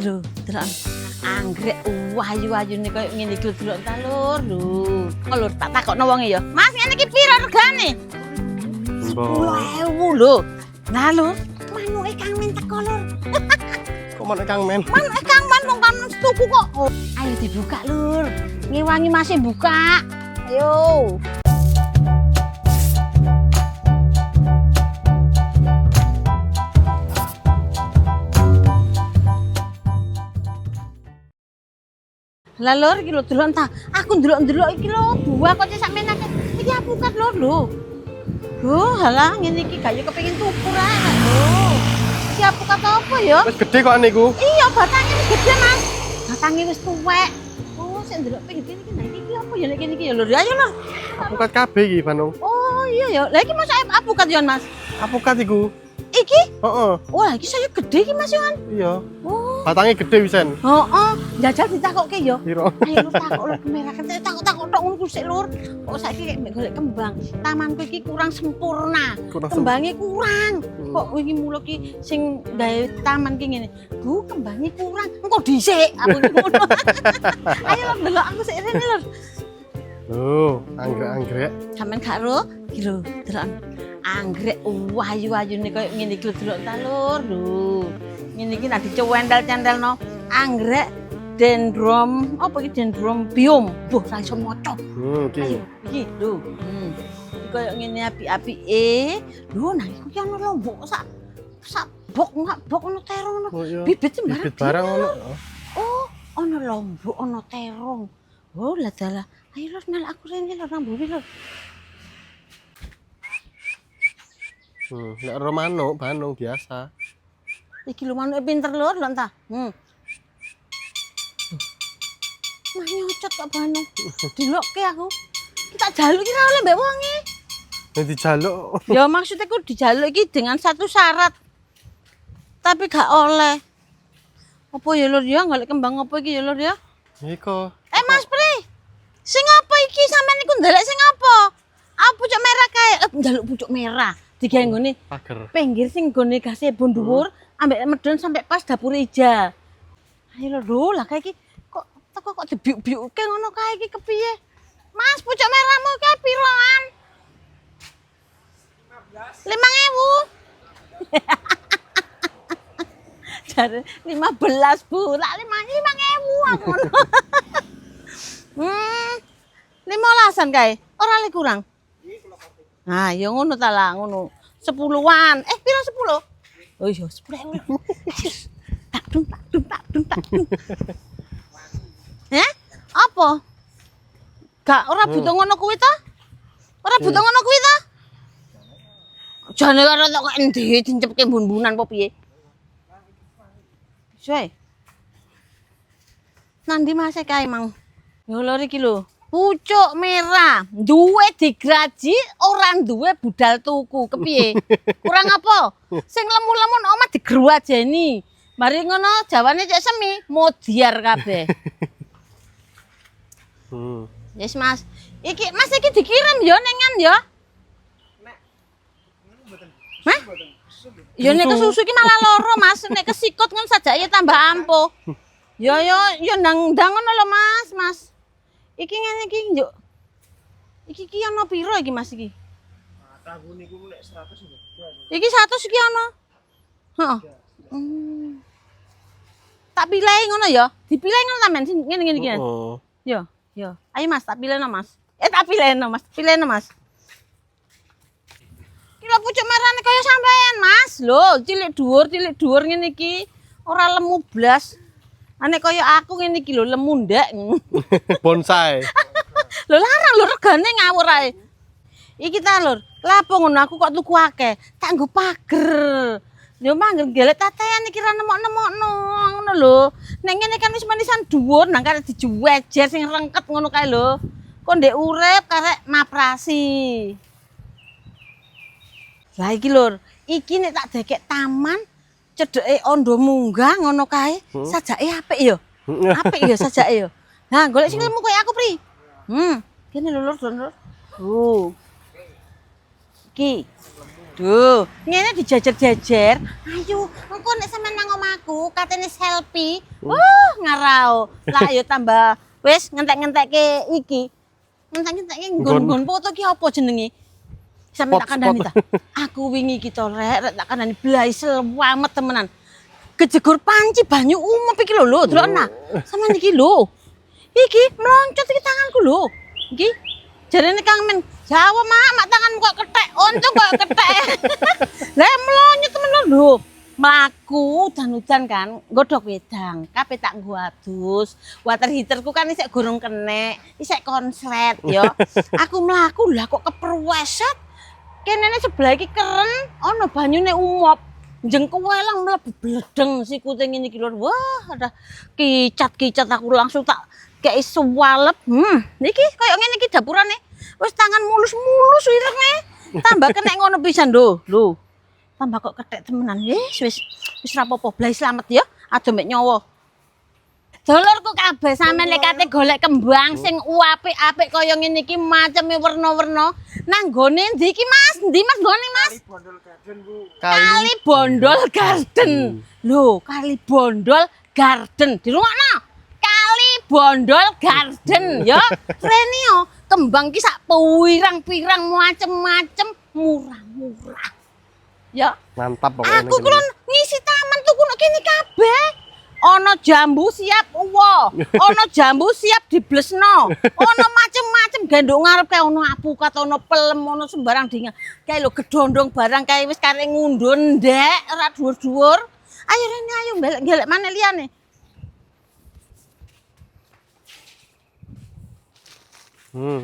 lho, delok anggrek ayu-ayune koyo ngene iki delok ta lur lho. Kok lur tak takokno wonge ya. Mas ngene iki piro regane? 10.000 lho. Lah lur, manuke Kang Men teko lur. Kok manuke Kang Men? Manuke Kang Men wong kan tuku kok. Oh, ayo dibuka lur. Ngewangi masih buka. Ayo. Lah lur iki lho delok ta. Aku ndelok-ndelok iki lho buah kok sak menake. Iki apukat lur lho. Loh, halah ngene iki gak yo kepengin tuku ra lho. Iki apukat apa ya? Wis gede kok niku. Iya, batange wis gede, Mas. Batange wis tuwek. Oh, sik ndelok pengen iki nah iki apa ya nek kene iki ya lur. Ayo lur. Apukat kabeh iki, Bandung. Oh, iya ya. Lah iki masa apukat yo, Mas. Apukat iku. Iki? Heeh. Wah, iki saya gede iki Mas Yohan. Iya. Oh. Batangnya gede wisan. Heeh, njajal ditakokke yo. Piro? Ayo lu takok lur merah kan takok tok ngono sik lur. Kok saiki kayak golek kembang. Tamanku iki kurang sempurna. Kembangnya kurang. Kok iki mulo ki sing gawe taman ki ngene. Bu, kembangnya kurang. Engko dhisik aku ngono. Ayo lur delok aku sik rene lur. Loh, anggrek-anggrek. Sampeyan gak ro? Iki lho, delok. Anggrek ayu-ayune koyo ngene iki lho delok ta lur lho. Ngene iki nek dicendel-cendelno anggrek dendrom apa iki dendrom biom. Boh, ra iso maca. Iki. Ayo, iki lho. Iki koyo ngene apik-apike. Lho, nah iku ki ana lombok sak bok ono terong ono. Oh, iya. Bibit sembarang. Bibit barang ono. Oh, ono lombok, ono terong. Oh, lah dalah. Ayo lur mel aku rene lur nang mburi lur. Nek ro manuk, Bandung biasa. Iki lho manuke pinter lur lho entah. Mah nyocot kok Bandung. Dilokke aku. Kita jaluk iki ra oleh mbek wonge. Nek dijaluk. Ya maksudnya ku dijaluk iki dengan satu syarat. Tapi gak oleh. Apa ya lur ya golek kembang apa iki ya lur ya? Iko. Mas Pri. Sing apa iki sampean niku ndelek sing apa? Ah pucuk merah kae. Njaluk pucuk merah. Digawe nggone Pager. pinggir sing nggone gazebo dhuwur ambek medon sampai pas dapur Ija. Ayo lho lah kae iki kok teko kok dibiuk-biuke ngono kae iki kepiye? Mas pucuk merahmu kae piroan? 5.000. Jare 15, Bu. Lah 5.000 aku ngono. 15-an kae. Ora le kurang. Nah, ya ngono ta lah, ngono. 10-an. Piro 10? Oh iya, 10.000. Tak dung. Apa? Gak ora butuh ngono kuwi ta? Ora butuh ngono kuwi ta? Jane karo tok endi dicepke bun-bunan apa piye? Suwe. Nandi Mas kae mang. Yo lho iki lho. Pucuk merah, duwe digraji, ora duwe budal tuku. Kepiye? Kurang apa? Sing lemu-lemun omah digrwajeni. Mari ngono jawane cek semi, modiar kabeh. Yes, Mas. Iki Mas iki dikirim ya nengan ya. Hah? Ya nek susu iki malah loro, Mas. Nek kesikut ngono sajake tambah ampuh. Ya ndang ngono lho, Mas. Iki ngene iki njuk. Iki ana piro iki Mas iki? Tahu niku nek 100 lho. Iki 100 iki ana. Heeh. Tak pilih ngono ya. Dipilih ngono sampean ngene iki. Oh. Yo. Ayo Mas, tak pilihno Mas. Tak pilihno Mas. Pilihno Mas. Kilo pucuk merah kaya sampean Mas. Lho, cilik dhuwur ngene iki. Ora lemu blas. Nek kaya aku ngene iki lho lemu ndak. Bonsai. Lho larang lho regane ngawur ae. Iki ta lur, lapo ngono aku kok tuku akeh. Tak nggo pager. Yo mangger golek tatean iki ra nemok-nemokno ngono lho. Nek ngene kan wis manisan dhuwur nang karek dijuwejer sing rengket ngono kae lho. Kok ndek urip karek maprasi. Lah iki lur, iki nek tak dekek taman cedeke ondo munggah ngono kae, sajake apik ya. Apik ya sajake ya. Nah, golek sing lemu koyo aku, Pri. Kene lho lur. Iki. Duh, ngene dijajar-jajar. Ayo, engko nek sampean nang omahku katene selfie. Ngarao. Lah ayo tambah wis ngentek-ngentekke iki. Ngentek-ngentekke nggon-nggon foto ki apa jenenge? Sampe tak kandhani ta. Aku wingi iki to rek tak kandhani blaisel wamet temenan. Kejegur panci banyu umum iki lho, delokna. Sampeyan iki lho. Iki mloncot iki tanganku lho. Iki jarene Kang Men, "Jawa, Mak, tanganmu kok kethek, untung kok kethek." Lah mlonyot temen lho. Mlaku udan-udan kan, nggodhok wedang, kabeh tak nggo adus. Water heaterku kan isik gorong kenek, isik konslet ya. Aku mlaku lah kok kepreweset. Kenene sebelah iki keren, ana banyune umop. Jengku welang mlebu bledeng sikute ngene iki lho. Wah, ada kicat-kicat aku langsung tak kei suwalep. Niki koyo ngene iki dapurane. Wis tangan mulus-mulus irenge. Tambah kena ngono pisan lho. Lho. Tambah kok kethek temenan. Wis ra apa-apa, blai slamet ya. Aja mek nyawa. Dulurku kabeh sampean lek kate golek kembang sing apik-apik kaya ngene iki maceme werna-werna. Nang nggone ndi iki Mas? Ndi Mas nggone Mas? Kali Bondol Garden, Bu. Kali Bondol Garden. Lho, Kali Bondol Garden. Dirungokno. Kali Bondol Garden ya. Rene yo, kembang ki sak pirang-pirang macem-macem murah-murah. Ya. Mantap pokoknya. Aku kulon ngisi taman tuku nek kene kabeh. Ana jambu siap uwo, ana jambu siap diblesno, ana macem-macem gendok ngarep kae ana apukat, ana pelem, ana sembarang dinga. Kae lho gedondong barang kae wis karek ngundun ndek, ora dhuwur-dhuwur. Ayo rene ayo golek maneh liyane.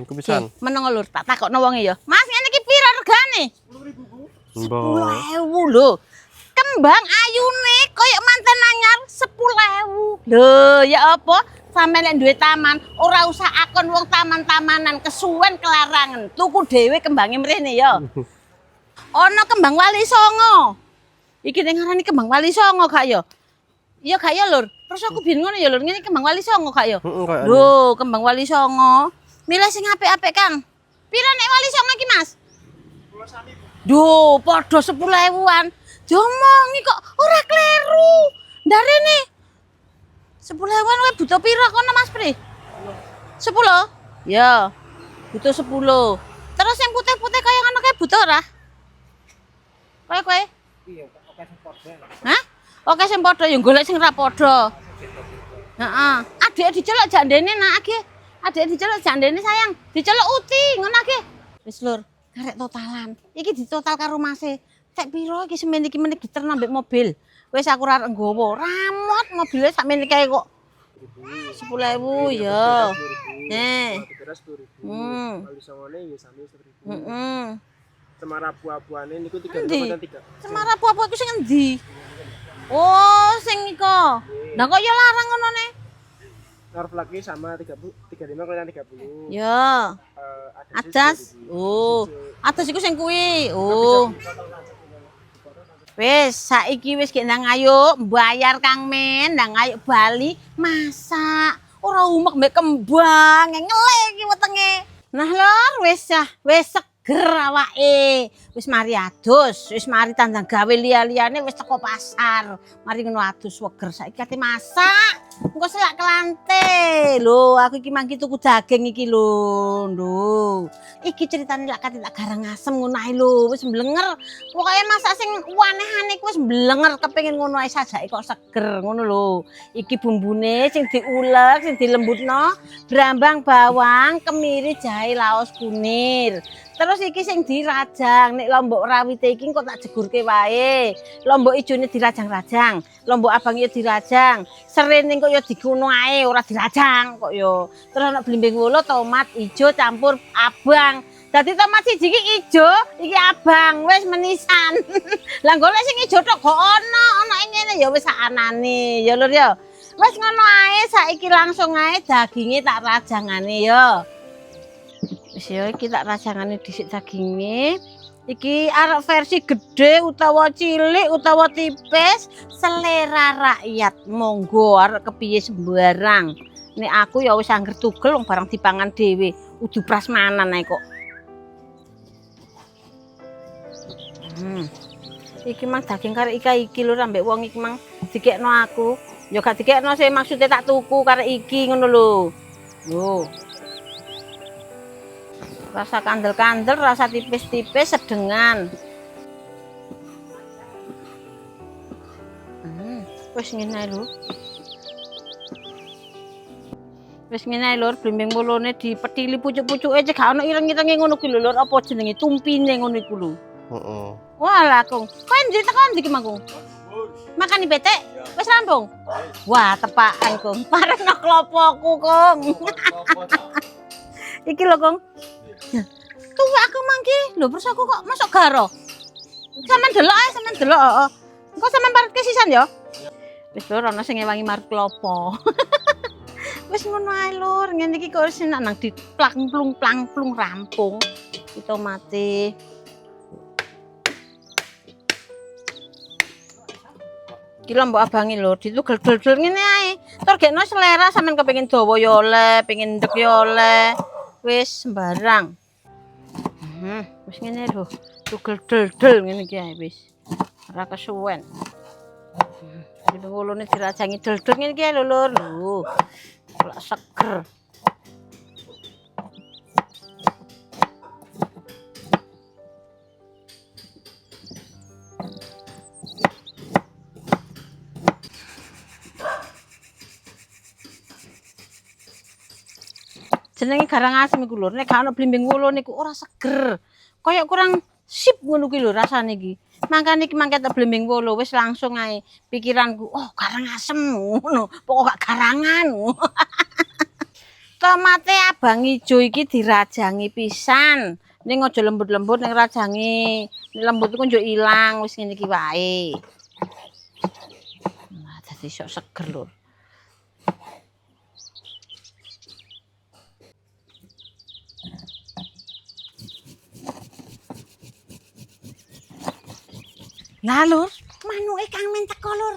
Iku pisan. Meneng lur, tak takokno wonge ya. Mas ngene iki pira regane? 10.000, Bu. 10.000 lho. Kembang ayune koyo manten anyar 10.000. Lho, ya apa? Sampe nek duwe taman, ora usah akon wong taman-tamanan kesuwen kelarangan. Tuku dhewe kembange mrene ya. Ana kembang wali songo. Iki ning ngarani kembang wali songo gak ya? Iya gak ya, Lur? Terus aku biyen ngono ya, Lur. Ngene kembang wali songo gak ya? Lho, kembang wali songo. Milih sing apik-apik, Kang. Pira nek wali songo iki, Mas? 10.000. Duh, padha 10.000-an. Diomongi kok ora kleru. Ndarene 10.000-an kowe butuh pira kono Mas Pri? 10. Ya. Butuh 10. Terus yang putih-putih kaya ngono kae butuh ora? Kowe? Iya, oke sing padha. Hah? Oke sing padha ya golek sing ra padha. Heeh. Adik diceluk jandene nak age. Adik diceluk jandene sayang. Diceluk uti ngono age. Wis Lur, karek totalan. Iki ditotal karo Mase. Tek piro iki semen iki meneh diterno mbek mobil. Wis aku ora nggowo. Ramot mobilnya sak meneh kae kok. 10.000 ya. Nih. Kali songone ya sami 10.000. Heeh. Cemara buah-buahane niku 3 Cemara apa iku sing endi? Oh, sing iko. Lah kok ya larang ngono ne? Norf lagi sama 35 kelihatan 30. Ya. Adas. Oh. Adas iku sing kuwi. Oh. Wis, saiki wis gek nang ayo mbayar Kang Men, nang ayo bali masak. Ora umek mbek kembang, ngelek iki wetenge. Nah, Lur, wis seger awake. Wis mari adus, wis mari tandang gawe liya-liyane wis teko pasar. Mari ngono adus weger saiki ate masak. Engko selak kelante. Lho, aku iki mangki tuku daging iki lho. Lho. Iki ceritane lak kate tak garang asem ngono ae lho, wis mblenger. Pokoke masak sing aneh-aneh wis mblenger kepengin ngono ae sajake kok seger ngono lho. Iki bumbune sing diulek, sing dilembutno, brambang bawang, kemiri, jahe, laos, kunir. Terus iki sing dirajang, nek lombok rawite iki kok tak jegurke wae. Lombok ijone dirajang-rajang, lombok abang ya dirajang. Serene kok ya dikuno ae, ora dirajang kok ya. Terus ana blimbing wolo, tomat ijo campur abang. Dadi tomat siji iki ijo, iki abang, wis menisan. Lah golek sing ijo tok kok ana ngene ya wis sak anane ya Lur ya. Wis ngono ae saiki langsung ae daginge tak rajangane ya. Wis ya iki tak rajangane dhisik daginge. Iki arek versi gede utawa cilik utawa tipis, selera rakyat. Monggo arek kepiye sembarang. Nek aku ya wis angger tugel wong barang dipangan dhewe, udu prasmanan ae kok. Iki mang daging karo iki lho ambek wong iki mang dikekno aku. Ya gak dikekno sih maksudnya tak tuku karo iki ngono lho. Lho. Rasa kandel-kandel, rasa tipis-tipis sedengan. Wis ngene lho. Wis ngene lho, blimbing wolone dipethili pucuk-pucuke cek gak ono ireng-irenge ngono kuwi lho, Lur. Apa jenenge tumpine ngono iku lho. Heeh. Walah, Kong. Kowe ndi tekan ndi ki, Mang? Makan di betek? Wis rampung? Wah, tepakan, Kong. Pareno klopoku, Kong. Iki lho, Kong. Tuwek aku mangki. Lho, terus aku kok masuk garo. Sampeyan delok ae, sampeyan delok, heeh. Engko sampeyan parkir sisan ya? Wis lho, ana sing ngewangi marep klopo. Wis ngono ae, Lur. Ngene iki kok wis enak nang diplang-plung rampung. Kita mati. Iki lho mbok abangi lho, ditugel-gel ngene ae. Tur gekno selera sampean kepengin dawa ya oleh, pengin ndek ya oleh. Wis sembarang. Wis ngene lho, tugel-del ngene iki ae wis. Ora kesuwen. Iki wolone dirajangi del-del ngene iki lho, Lur. Lho. Lek seger. Jenenge garang asem iku lho, nek gak ono blimbing wulu niku ora seger. Kaya kurang sip ngono kuwi lho rasane iki. Mangkane iki mangke tak blimbing wulu wis langsung ae pikiranku, oh garang asem ngono, pokok gak garangan. Tomate abang ijo iki dirajangi pisan. Ning aja lembut-lembut ning rajangi. Nek lembut iku njuk ilang wis ngene iki wae. Nah, dadi sok seger lho. Lah Lur, manuke Kang Men teko Lur.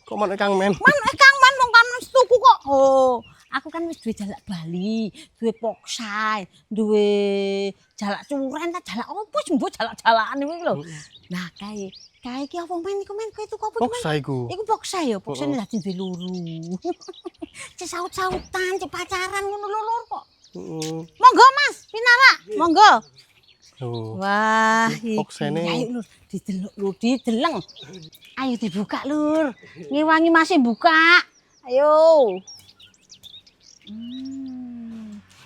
Kok manuke Kang Men? Manuke Kang Men wong kan wis tuku kok. Oh, aku kan wis duwe jalak Bali, duwe poksai, duwe jalak curen ta jalak opo sih mbok jalak-jalakan iki lho. Nah, kae iki apa men iku men kowe tuku apa men? Poksai iku. Iku poksai ya, poksai dadi duwe loro. Cek saut-sautan, cek pacaran ngono lho Lur kok. Monggo Mas, pinarak. Monggo. Wah, poksene. Ayo Lur, didelok Lur, dideleng. Ayo dibuka Lur. Ngewangi masih buka. Ayo.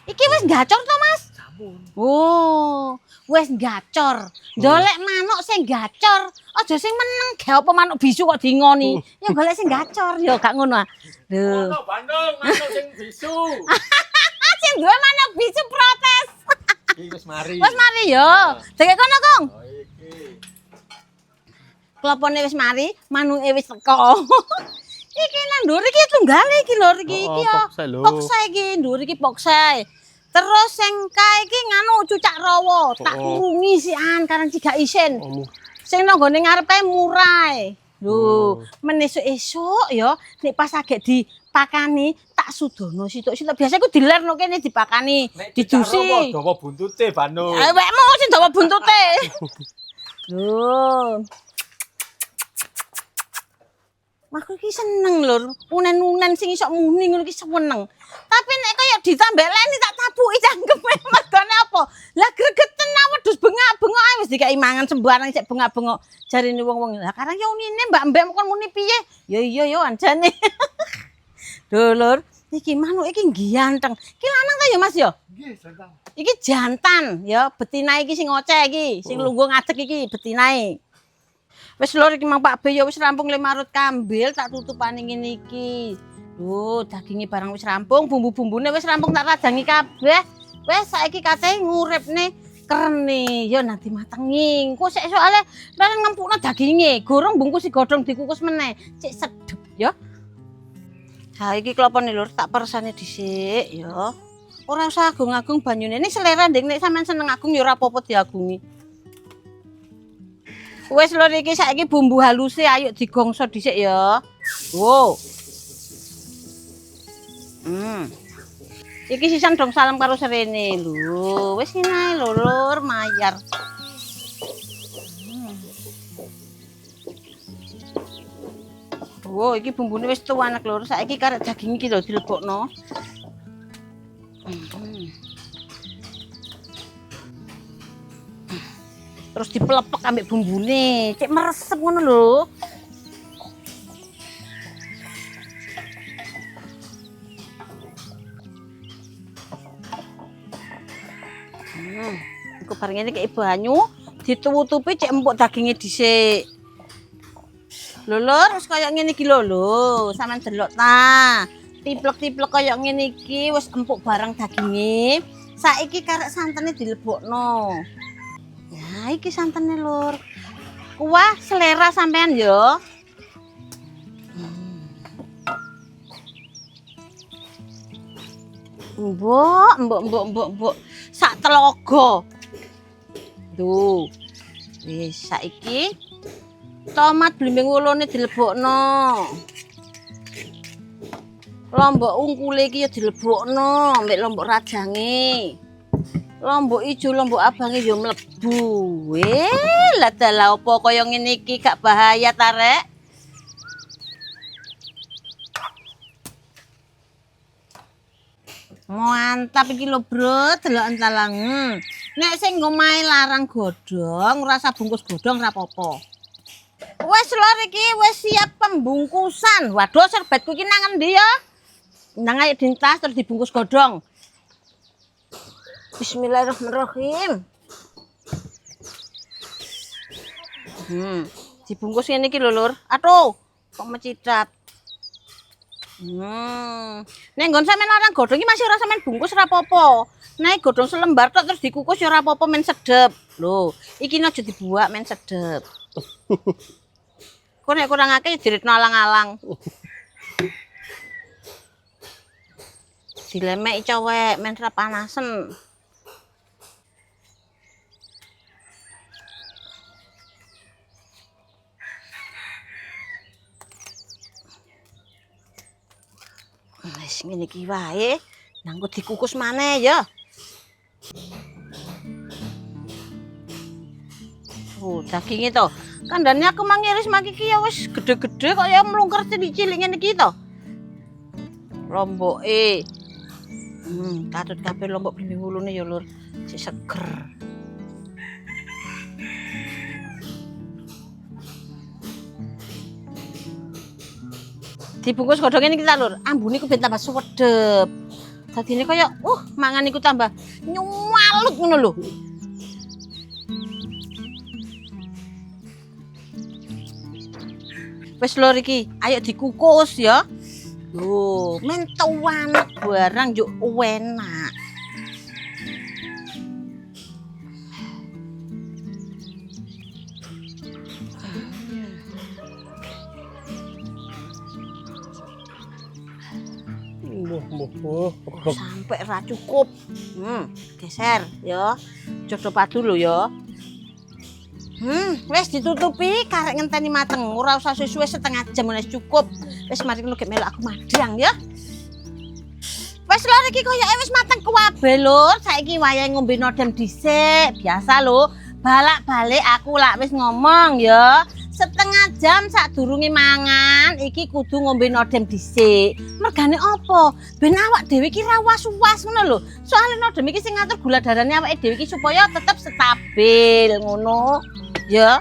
Iki wis gacor to Mas? Sampun. Oh, wis gacor. Ndolek manuk sing gacor. Aja sing meneng gawe apa manuk bisu kok dingoni. Ya golek sing gacor ya gak ngono. Lho. Manuk Bandung, manuk sing bisu. Sing duwe manuk bisu protes. Iki wis mari. Wis mari yo. Dek kono, Kong. Oh iki. Klopone wis mari, manuke wis teko. Iki nang ndur iki tunggale iki lho iki ya. Poksai iki ndur iki poksai. Terus sing kae iki nganu cucak rawa, tak kurungi sian karang cigak isin. Sing nang gone ngarep kae murai. Lho, men esuk-esuk ya nek pas agek dipakani tak sudono situk-situk. Biasa iku dilerno kene dipakani, didusi. Dawa buntute Bandung. Awakmu sing dawa buntute. Lho. Aku iki seneng lho, unen-unen sing iso muni ngono iki seneng. Tapi nek kaya ditambeleni tak tabuki cangkeme mergane apa? Lah gregeten wedhus bengak-bengok ae wis dikai mangan sembarang sik bengak-bengok. Jarine wong-wong, lah karang ya unine mbak-mbak kon muni piye? Ya iya yo anjane. Lho Lur, iki manuk iki ganteng. Iki lanang ta ya Mas ya? Nggih, jantan. Iki jantan ya, betina iki sing ngoceh iki, sing lungguh ngadeg iki betinae. Wis Lur iki Mang Pak B ya wis rampung le marut kambil tak tutupane ngene iki. Lho, daginge barang wis rampung, bumbu-bumbune wis rampung tak rajangi kabeh. Wis saiki kate nguripne kerene ya nanti matengi. Engko sik soalé bareng ngempukno daginge, gorong bungkus digodhong dikukus meneh. Cek sedep ya. Ha iki klopone Lur tak persane dhisik ya. Ora usah agung-agung banyune. Ini selera ndek nek sampean seneng agung ya ora apa-apa diagungi. Wis Lur iki saiki bumbu haluse ayo digongso dhisik ya. Wow. Iki sisan dong salam karo serene lho. Wis ngene ae lho Lur, mayar. Oh, iki bumbune wis tuanek lur. Saiki karek daging iki lho dilebokno. Terus dipelepek ambek bumbune, cek meresep ngono lho. Iku bareng ini kayak banyu, ditutupi cek empuk dagingnya dhisik. Lho lur, wis kaya ngene iki lho, sampean delok ta. Tiplek-tiplek kaya ngene iki wis empuk barang daginge. Saiki karek santene dilebokno. Nah, iki santene lur. Kuah selera sampean yo. Mbok. Sak telogo. Tuh. Wis saiki tomat blimbing ulune dilebokno. Lombok ungkule iki ya dilebokno, mbek lombok rajange. Lombok ijo, lombok abange ya mlebu. Lah dalah apa kaya ngene iki gak bahaya ta, Rek? Mantap iki lho, Bro, delok entalang. Nek sing ngomahe larang godhong, rasa bungkus godhong ora apa-apa. Wes lor iki wis siap pembungkusan. Waduh, serbetku iki nang endi ya? Nang ayo dintas terus dibungkus godhong. Bismillahirrahmanirrahim. Dibungkus ngene iki lho, Lur. Aduh, kok mecidat. Nek nggon sampean larang godhong iki masih ora sampean bungkus ora apa-apa. Nek godhong selembar tok terus dikukus ya ora apa-apa men sedep. Lho, iki aja dibuak men sedep. Kok nek kurang akeh diritno alang-alang. Dilemek cowek men ra panasen. Wis ngene iki wae, nanggo dikukus maneh ya. Oh, dagingnya to. Kandane aku mangiris maki ki ya wis gede-gede kok ya mlungker cilik-cilik ngene iki to. Lomboke. Katut kabeh lombok blimbing ulune ya, Lur. Sik seger. Dibungkus godhong ini kita lur, ambune ku ben tambah suwedep. Dadine kaya mangan iku tambah nyuwalut ngono lho. Wis lur iki, ayo dikukus ya. Lho, men tuanek barang yo enak. Sampai ra cukup. Geser ya. Jodoh padu lho ya. Wis ditutupi karek ngenteni mateng. Ora usah suwe-suwe setengah jam wis cukup. Wis mari ngono gek melok aku madang ya. Wis lho iki koyoke wis mateng kuwabe lho. Saiki wayahe ngombe nodem dhisik. Biasa lho. Balak-balik aku lak wis ngomong ya. Setengah jam sadurunge mangan iki kudu ngombe nodem dhisik. Mergane apa? Ben awak dhewe iki ra was-was ngono lho. Soale nodem iki sing ngatur gula darahne awake dhewe iki supaya tetep stabil ngono. Ya.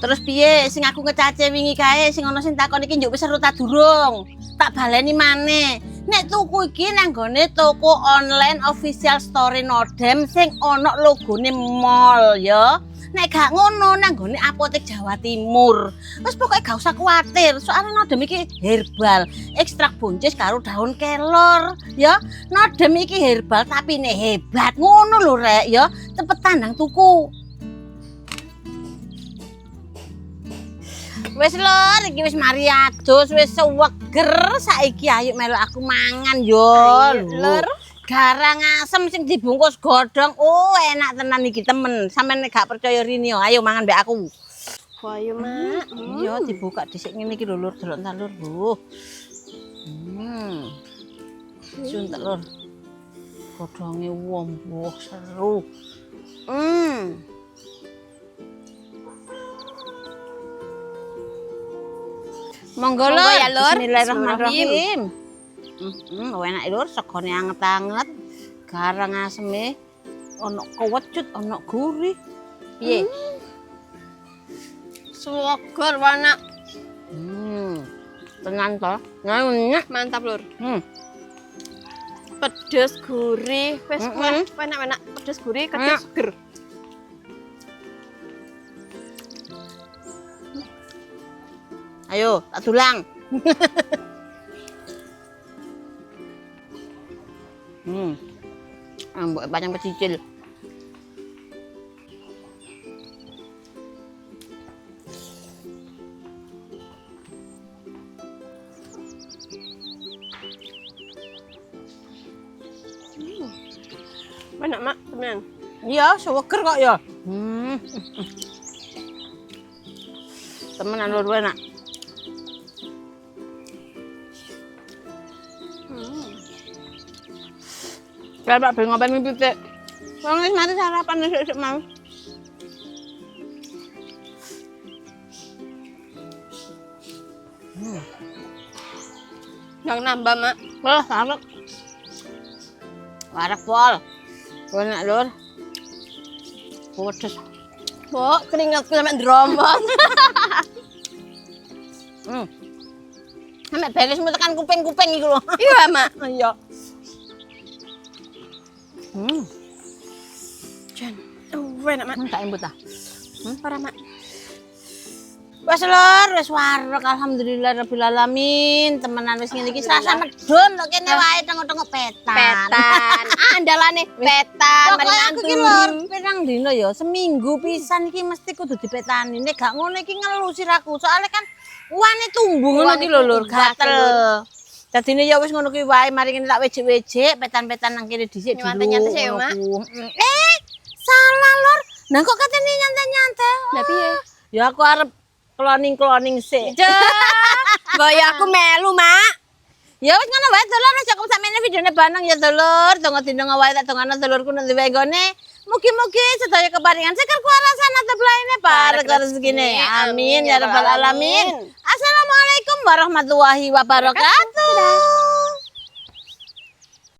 Terus piye sing aku ngecace wingi kae sing ana sing takon iki njuk wis seru ta durung? Tak baleni maneh. Nek tuku iki nang gone toko online official store Nodem sing ana logone mall ya. Nek gak ngono nang gone apotek Jawa Timur. Wis pokoke gak usah kuwatir, soalnya Nodem iki herbal, ekstrak buncis karo daun kelor ya. Nodem iki herbal tapi nek hebat ngono lho rek ya. Cepetan nang tuku. Wis lor, iki wis mari adus, wis seweger, saiki ayo melok aku mangan yo. Lur, garang asem sing dibungkus godhong. Oh, enak tenan iki temen. Sampeyan nek gak percaya rini yo, ayo mangan mbek aku. Ayo, Mak. Iya, dibuka dhisik ngene iki lho, Lur, delok ta Lur, lho. Suntek Lur. Godhonge wombo seru. Monggo Monggo lur. ya, Lur. Bismillahirrahmanirrahim. Enak lur, segone anget-anget. Garang aseme. Ono kewecut, ono gurih. Piye? Segar wana. Tenan to. Nyak. Mantap lur. Pedes gurih, wes enak-enak. Pedes gurih, kecut seger. Ayo, tak tulang. Ambok panjang pecicil. Enak mak, temen. Iya, seger kok ya. Temenan lur enak. Kayak Pak Ben ngopen mimpi pitik. Wong wis mati sarapan esuk-esuk mau. Yang nambah mak. Wah, sarep. Warak pol. Enak lur. Pedes. Bok, keringatku sampe dromot. Sampe beresmu tekan kuping-kuping iku lho. Iya mak. Iya. Jan. Enak mak. Tak embut ta. Parah mak. Wes lur, wis warek alhamdulillah rabbil alamin. Temenan wis ngene iki rasa medun kok kene wae tengok-tengok petan. Petan. Andalane petan. Pokoke aku iki lur, pirang dina ya, seminggu pisan iki mesti kudu dipetani. Nek gak ngono iki ngelu siraku. Soale kan uwane tumbuh ngono iki lho lur, gatel. Dadine ya wis ngono kuwi wae, mari kene tak wejik-wejik petan-petan nang kene dhisik dulu. Nyantai-nyantai sih ya, Mak. Salah lur. Nah kok katene nyantai-nyantai? Lah piye? Ya aku arep cloning sih. Boyo aku melu, Mak. Ya wis ngono wae dulur, aja kok sakmene videone baneng ya dulur. Donga dina wae tak dongane dulurku nang diwe nggone. Mugi-mugi sedaya keparingan sekar kuarasan atau lainnya barek rezekine. Amin ya rabbal alamin. Assalamualaikum warahmatullahi wabarakatuh.